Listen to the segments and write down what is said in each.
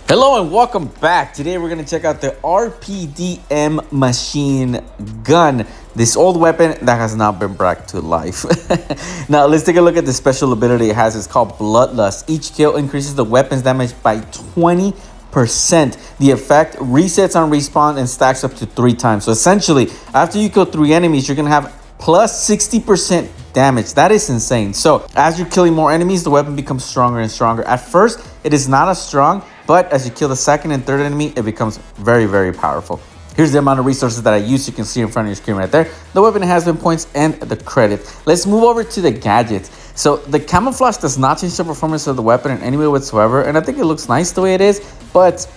Hello and welcome back. Today we're going to check out the RPD-M machine gun, this old weapon that has not been brought to life. Now let's take a look at the special ability it has. It's called Bloodlust. Each kill increases the weapon's damage by 20%. The effect resets on respawn and stacks up to 3 times. So essentially, after you kill 3 enemies, you're going to have plus 60% damage. That is insane. So as you're killing more enemies, the weapon becomes stronger and stronger. At first, it is not as strong, but as you kill the second and third enemy, it becomes very, very powerful. Here's the amount of resources that I use. You can see in front of your screen right there. The weapon has been points and the credit. Let's move over to the gadgets. So the camouflage does not change the performance of the weapon in any way whatsoever. And I think it looks nice the way it is, but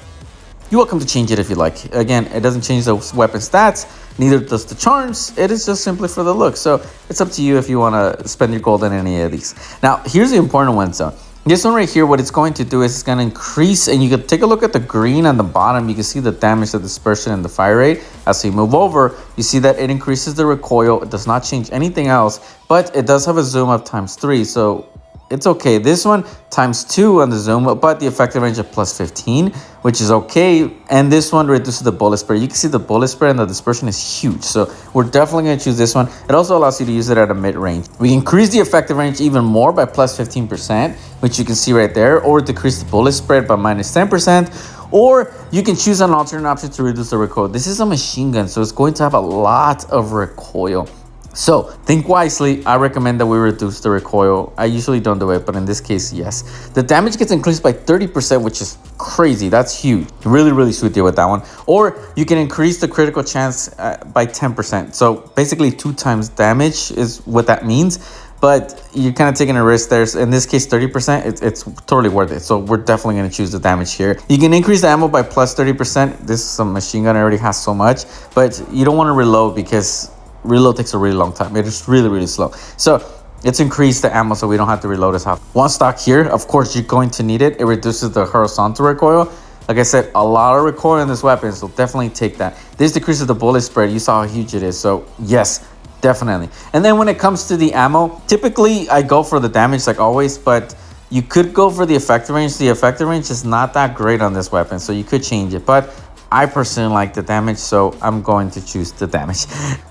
you're welcome to change it if you like. Again, it doesn't change the weapon stats, neither does the charms. It is just simply for the look. So it's up to you if you want to spend your gold on any of these. Now, here's the important one. So this one right here, what it's going to do is it's going to increase, and you can take a look at the green on the bottom. You can see the damage, the dispersion, and the fire rate. As we move over, you see that it increases the recoil. It does not change anything else, but it does have a zoom of ×3. So it's okay. This one ×2 on the zoom, but the effective range of plus 15, which is okay. And this one reduces the bullet spread. You can see the bullet spread and the dispersion is huge. So we're definitely going to choose this one. It also allows you to use it at a mid-range. We increase the effective range even more by plus 15%, which you can see right there, or decrease the bullet spread by minus 10%. Or you can choose an alternate option to reduce the recoil. This is a machine gun, so it's going to have a lot of recoil. So think wisely. I recommend that we reduce the recoil. I usually don't do it, but in this case, yes. The damage gets increased by 30%, which is crazy. That's huge. Really, really sweet deal with that one. Or you can increase the critical chance by 10%. So basically 2 times damage is what that means. But you're kind of taking a risk there. In this case, 30%, it's totally worth it. So we're definitely going to choose the damage here. You can increase the ammo by plus 30%. This is a machine gun, already has so much. But you don't want to reload because reload takes a really long time. It is really, really slow. So it's increased the ammo so we don't have to reload as often. One stock here, of course, you're going to need it. It reduces the horizontal recoil. Like I said, a lot of recoil in this weapon, so definitely take that. This decreases the bullet spread. You saw how huge it is. So yes, definitely. And then when it comes to the ammo, typically I go for the damage like always, but you could go for the effective range. The effective range is not that great on this weapon, so you could change it. But I personally like the damage, so I'm going to choose the damage.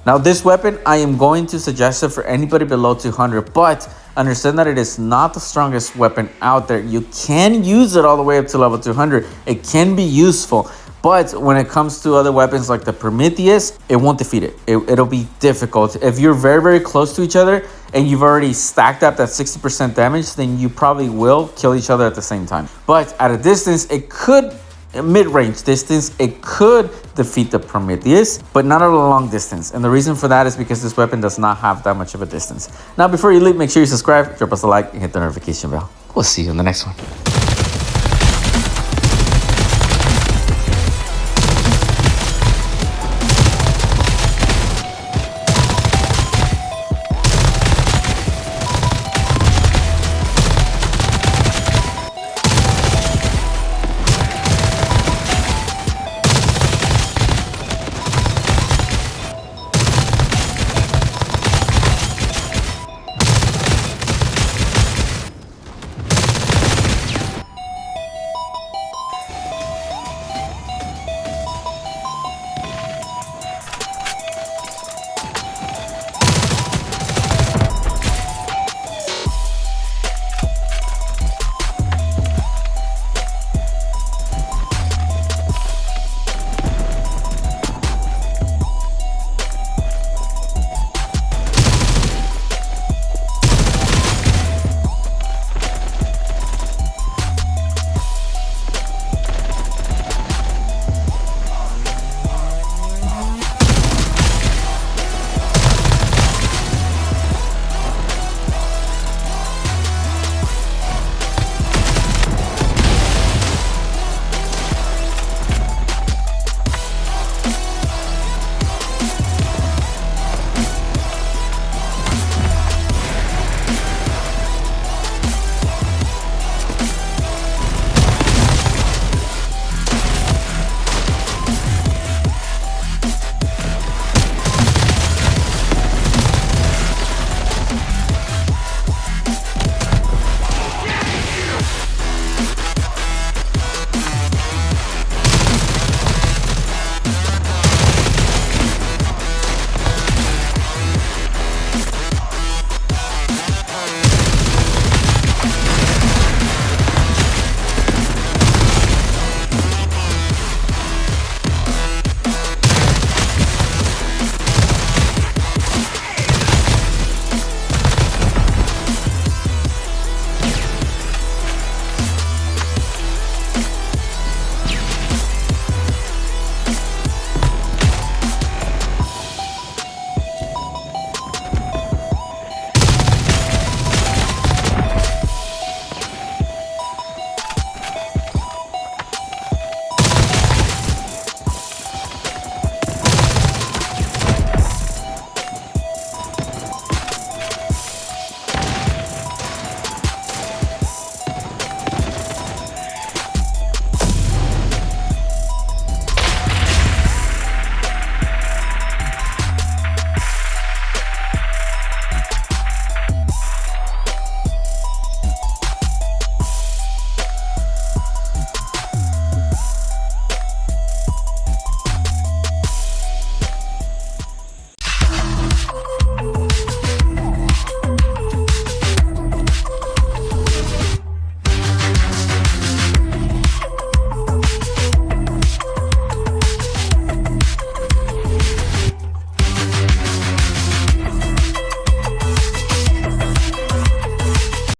Now, this weapon, I am going to suggest it for anybody below 200, but understand that it is not the strongest weapon out there. You can use it all the way up to level 200. It can be useful, but when it comes to other weapons like the Prometheus, it won't defeat it. It'll be difficult. If you're very, very close to each other and you've already stacked up that 60% damage, then you probably will kill each other at the same time. But at a distance, it could, mid-range distance, it could defeat the Prometheus, but not at a long distance. And the reason for that is because this weapon does not have that much of a distance. Now, before you leave, make sure you subscribe, drop us a like, and hit the notification bell. We'll see you in the next one.